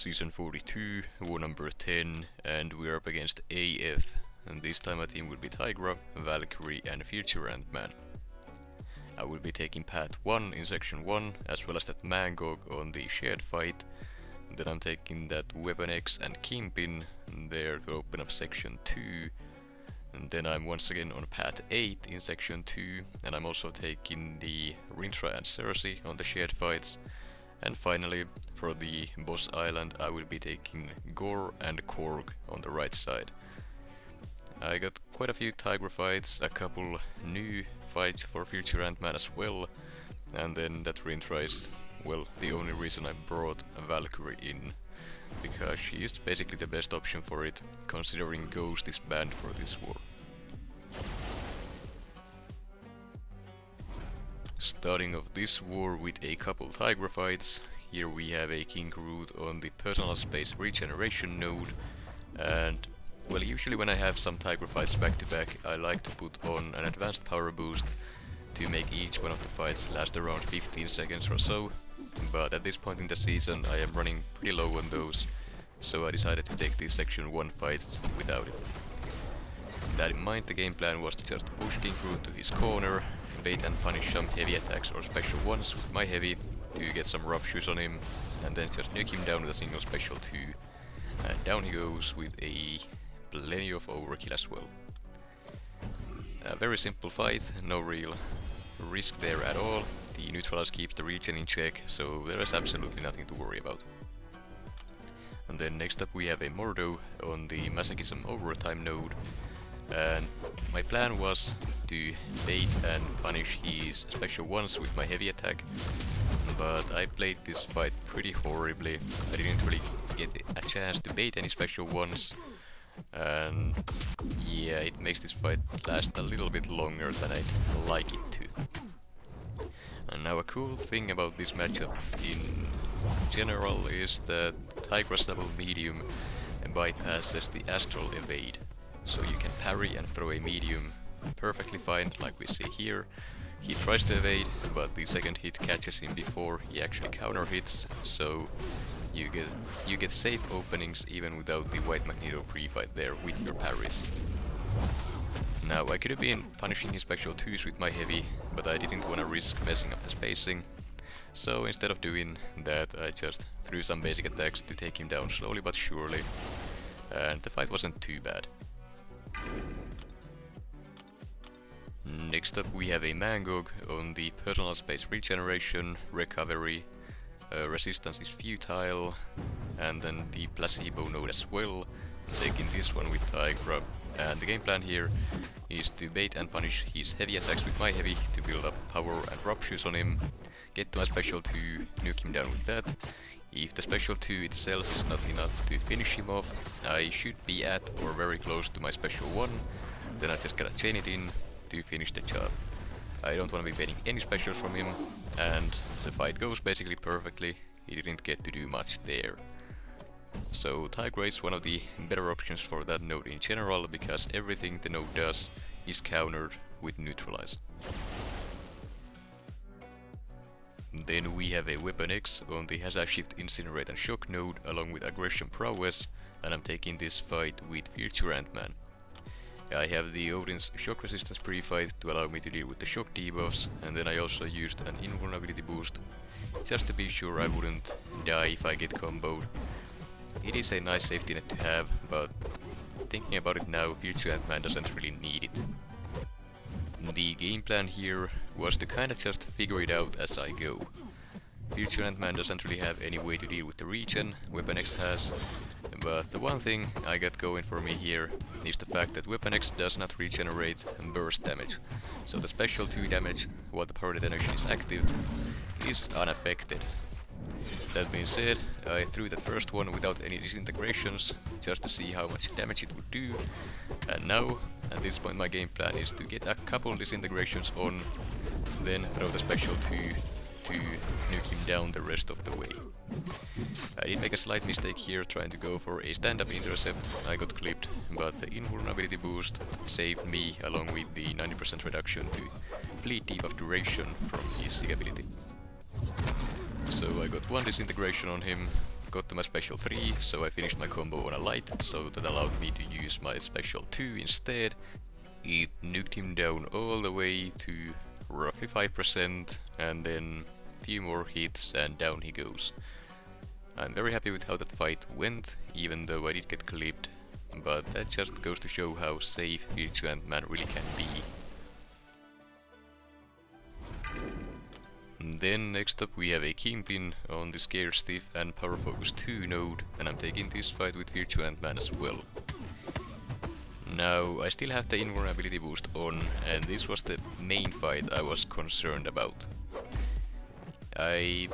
Season 42, war number 10, and we're up against AF. And this time my team will be Tigra, Valkyrie and Future Ant-Man. I will be taking Path 1 in Section 1, as well as that Mangog on the shared fight. Then I'm taking that Weapon X and Kingpin there to open up Section 2. And then I'm once again on Path 8 in Section 2, and I'm also taking the Rintrah and Sersi on the shared fights. And finally, for the boss island, I will be taking Gorr and Korg on the right side. I got quite a few Tigra fights, a couple new fights for Future Ant-Man as well, and then that Rintrah is, well, the only reason I brought a Valkyrie in, because she is basically the best option for it, considering Ghost is banned for this war. Starting off this war with a couple Tigra fights. Here we have a King Groot on the personal space regeneration node, and well, usually when I have some Tigra fights back to back, I like to put on an advanced power boost to make each one of the fights last around 15 seconds or so, but at this point in the season I am running pretty low on those, so I decided to take these Section 1 fights without it. With that in mind, the game plan was to just push King Groot to his corner, bait and punish some heavy attacks or special ones with my heavy to get some ruptures on him, and then just nuke him down with a single special 2, and down he goes with a plenty of overkill as well. A very simple fight, no real risk there at all. The neutralize keeps the regen in check, so there is absolutely nothing to worry about. And then next up we have a Mordo on the Masochism Overtime node, and my plan was to bait and punish his special ones with my heavy attack, but I played this fight pretty horribly. I didn't really get a chance to bait any special ones, and yeah, it makes this fight last a little bit longer than I'd like it to. And now a cool thing about this matchup in general is that Tigra's double medium bypasses the astral evade. So you can parry and throw a medium perfectly fine, like we see here. He tries to evade, but the second hit catches him before he actually counter hits, so you get safe openings even without the White Magneto pre-fight there with your parries. Now I could have been punishing his special 2s with my heavy, but I didn't want to risk messing up the spacing. So instead of doing that, I just threw some basic attacks to take him down slowly but surely, and the fight wasn't too bad. Next up we have a Mangog on the personal space regeneration, recovery, resistance is futile, and then the placebo node as well. I'm taking this one with Tigra, and the game plan here is to bait and punish his heavy attacks with my heavy to build up power and ruptures on him, get to my special 2, nuke him down with that. If the special 2 itself is not enough to finish him off, I should be at or very close to my special 1, then I just gotta chain it in to finish the job. I don't want to be baiting any specials from him, and the fight goes basically perfectly. He didn't get to do much there. So Tigra is one of the better options for that node in general, because everything the node does is countered with neutralize. Then we have a Weapon X on the Hazard Shift, Incinerate and Shock node along with Aggression Prowess, and I'm taking this fight with Future Ant-Man. I have the Odin's Shock Resistance pre-fight to allow me to deal with the shock debuffs, and then I also used an invulnerability boost just to be sure I wouldn't die if I get comboed. It is a nice safety net to have, but thinking about it now, Future Ant-Man doesn't really need it. The game plan here was to kinda just figure it out as I go. Future Ant-Man doesn't really have any way to deal with the regen, Weapon X has, but the one thing I got going for me here is the fact that Weapon X does not regenerate burst damage, so the special 2 damage while the power detonation is active is unaffected. That being said, I threw that first one without any disintegrations, just to see how much damage it would do, and now, at this point my game plan is to get a couple disintegrations on, then throw the special 2 to nuke him down the rest of the way. I did make a slight mistake here trying to go for a stand-up intercept. I got clipped, but the invulnerability boost saved me along with the 90% reduction to bleed debuff duration from his sick ability. So I got one disintegration on him, got to my special 3, so I finished my combo on a light, so that allowed me to use my special 2 instead. It nuked him down all the way to roughly 5%, and then a few more hits and down he goes. I'm very happy with how that fight went, even though I did get clipped, but that just goes to show how safe Virtuant-Man really can be. Then next up we have a Kingpin on the Scare Stiff and Power Focus 2 node, and I'm taking this fight with Virtuant-Man as well. Now I still have the invulnerability boost on, and this was the main fight I was concerned about. I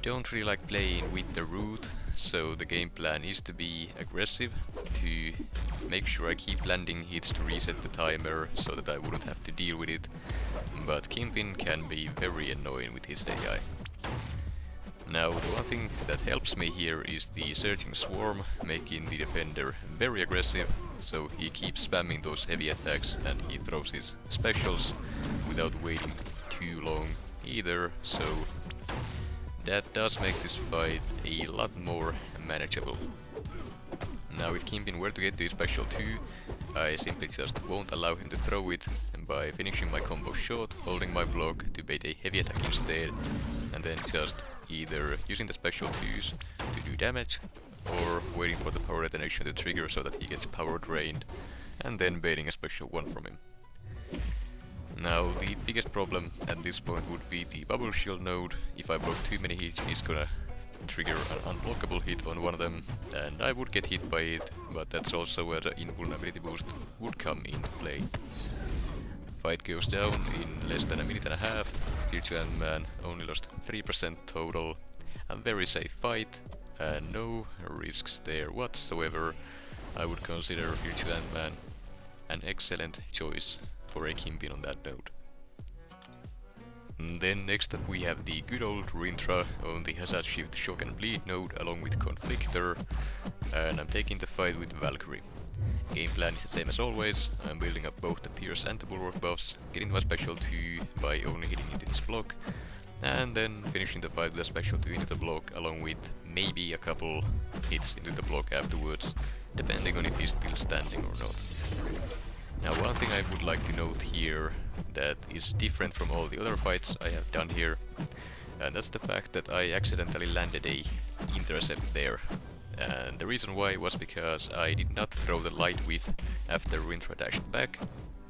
don't really like playing with the Root, so the game plan is to be aggressive, to make sure I keep landing hits to reset the timer so that I wouldn't have to deal with it, but Kingpin can be very annoying with his AI. Now the one thing that helps me here is the Searching Swarm, making the defender very aggressive, so he keeps spamming those heavy attacks and he throws his specials without waiting too long either, so that does make this fight a lot more manageable. Now if Kingpin were to get to his special 2, I simply just won't allow him to throw it by finishing my combo short, holding my block to bait a heavy attack instead, and then just either using the special 2s to do damage, or waiting for the power detonation to trigger so that he gets power drained, and then baiting a special 1 from him. Now the biggest problem at this point would be the bubble shield node. If I block too many hits, he's gonna trigger an unblockable hit on one of them, and I would get hit by it, but that's also where the invulnerability boost would come into play. Fight goes down in less than a minute and a half. Virtuant-Man only lost 3% total. A very safe fight, and no risks there whatsoever. I would consider Virtuant-Man an excellent choice for a Kingpin on that node. Then next up we have the good old Rintrah on the Hazard Shift Shock and Bleed node along with Conflictor, and I'm taking the fight with Valkyrie. Game plan is the same as always. I'm building up both the Pierce and the Bulwark buffs, getting my special 2 by only hitting into his block, and then finishing the fight with a special 2 into the block along with maybe a couple hits into the block afterwards, depending on if he's still standing or not. Now one thing I would like to note here that is different from all the other fights I have done here, and that's the fact that I accidentally landed a intercept there. And the reason why was because I did not throw the light width after Rintrah dashed back,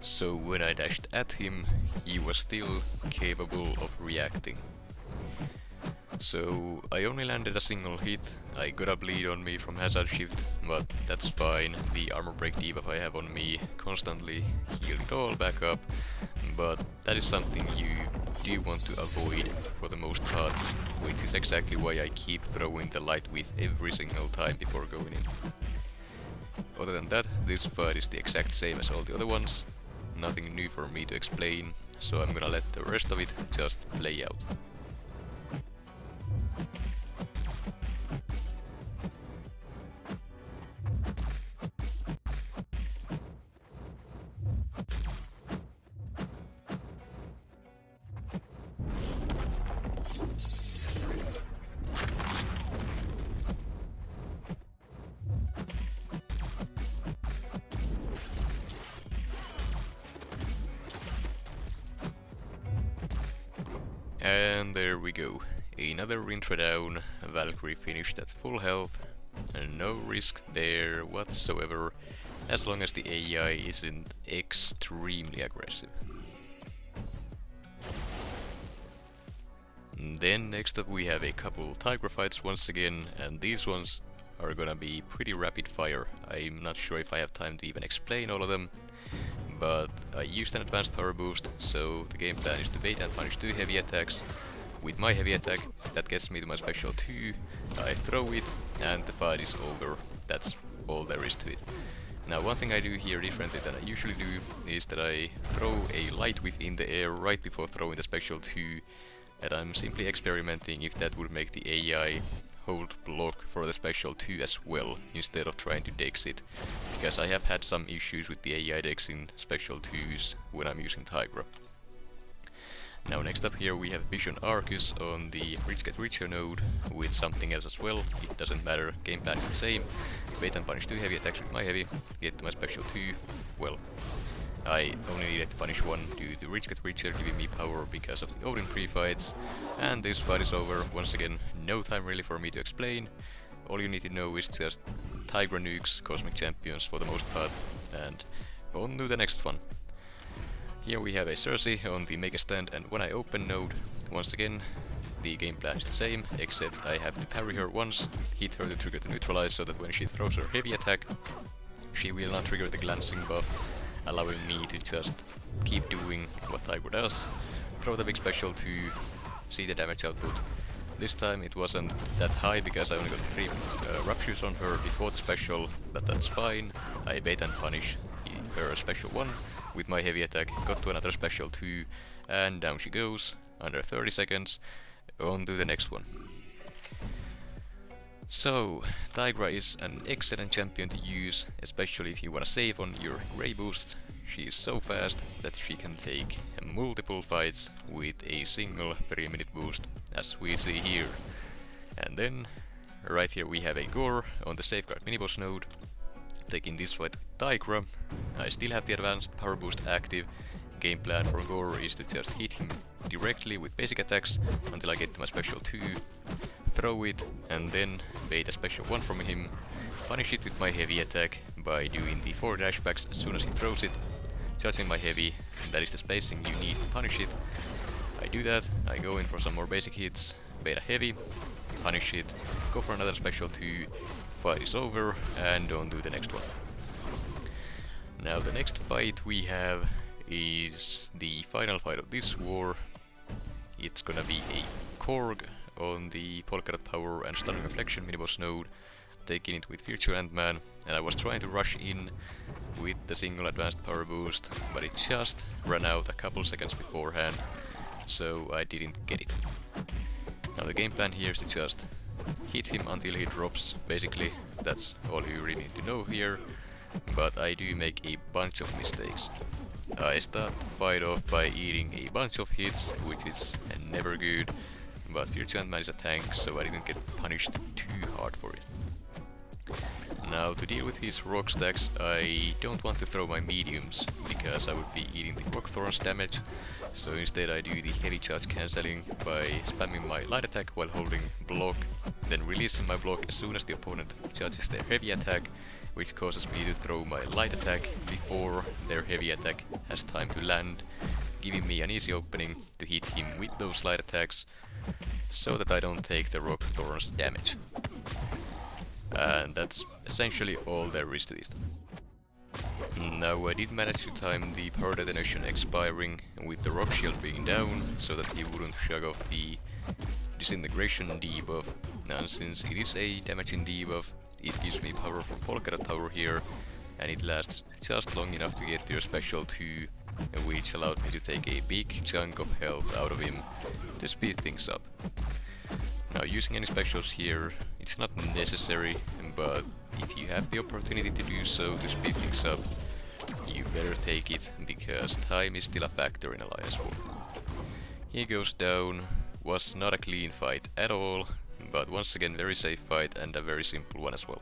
so when I dashed at him, he was still capable of reacting. So I only landed a single hit. I got a bleed on me from Hazard Shift, but that's fine. The armor break debuff I have on me constantly healed it all back up, but that is something you do want to avoid for the most part, which is exactly why I keep throwing the light width every single time before going in. Other than that, this fight is the exact same as all the other ones. Nothing new for me to explain, so I'm gonna let the rest of it just play out. And there we go, another Rintrah down. Valkyrie finished at full health, and no risk there whatsoever, as long as the AI isn't extremely aggressive. Then next up we have a couple Tigra fights once again, and these ones are gonna be pretty rapid fire. I'm not sure if I have time to even explain all of them, but I used an advanced power boost, so the game plan is to bait and punish 2 heavy attacks. With my heavy attack, that gets me to my special 2, I throw it, and the fight is over. That's all there is to it. Now one thing I do here differently than I usually do is that I throw a light whip in the air right before throwing the special 2, and I'm simply experimenting if that would make the AI hold block for the special 2 as well, instead of trying to dex it, because I have had some issues with the AI dexing special 2s when I'm using Tigra. Now next up here we have Vision Aarkus on the Rich Get Richer node with something else as well. It doesn't matter, game plan is the same. Bait and punish 2 heavy attacks with my heavy, get to my special 2. Well, I only needed to punish 1 due to Rich Get Richer giving me power because of the Odin pre-fights. And this fight is over. Once again, no time really for me to explain. All you need to know is just Tigra nukes, Cosmic Champions for the most part, and on to the next one. Here we have a Sersi on the Mega Stand, and when I open node, once again, the game plan is the same, except I have to parry her once, hit her to trigger the neutralize, so that when she throws her heavy attack, she will not trigger the glancing buff, allowing me to just keep doing what Tigra does, throw the big special to see the damage output. This time it wasn't that high because I only got 3 ruptures on her before the special, but that's fine. I bait and punish her special 1 with my heavy attack, got to another special 2, and down she goes, under 30 seconds, on to the next one. So, Tigra is an excellent champion to use, especially if you wanna save on your grey boosts. She is so fast that she can take multiple fights with a single 3-minute boost, as we see here. And then, right here we have a Gorr on the Safeguard miniboss node. Taking this fight with Tigra, I still have the advanced power boost active. Game plan for Gorr is to just hit him directly with basic attacks until I get to my special 2, throw it, and then bait a special 1 from him, punish it with my heavy attack by doing the 4 dashbacks as soon as he throws it, charging my heavy, that is the spacing you need to punish it. I do that, I go in for some more basic hits, bait a heavy, punish it, go for another special 2, fight is over, and on to the next one. Now the next fight we have is the final fight of this war. It's gonna be a Korg on the Polka Dot Power and Stunning Reflection miniboss node, taking it with Future Ant-Man, and I was trying to rush in with the single advanced power boost, but it just ran out a couple seconds beforehand, so I didn't get it. Now the game plan here is to just hit him until he drops, basically, that's all you really need to know here, but I do make a bunch of mistakes. I start the fight off by eating a bunch of hits, which is never good, but Future Ant-Man is a tank, so I didn't get punished too hard for it. Now to deal with his rock stacks, I don't want to throw my mediums, because I would be eating the rock thorns damage, so instead I do the heavy charge cancelling by spamming my light attack while holding block, then releasing my block as soon as the opponent charges their heavy attack, which causes me to throw my light attack before their heavy attack has time to land, giving me an easy opening to hit him with those light attacks, so that I don't take the rock thorns damage. And that's essentially all there is to this. Now I did manage to time the power detonation expiring with the rock shield being down, so that he wouldn't shrug off the disintegration debuff, and since it is a damaging debuff, it gives me power from Polka Dot Power here, and it lasts just long enough to get to a special 2, which allowed me to take a big chunk of health out of him to speed things up. Now using any specials here, it's not necessary, but if you have the opportunity to do so to speed things up, you better take it, because time is still a factor in Alliance War. He goes down, was not a clean fight at all, but once again very safe fight and a very simple one as well.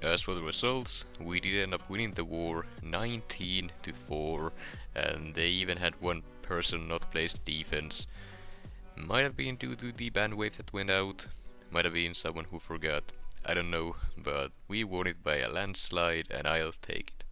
As for the results, we did end up winning the war 19-4, and they even had one person not placed defense. Might have been due to the ban wave that went out, might have been someone who forgot, I don't know, but we won it by a landslide and I'll take it.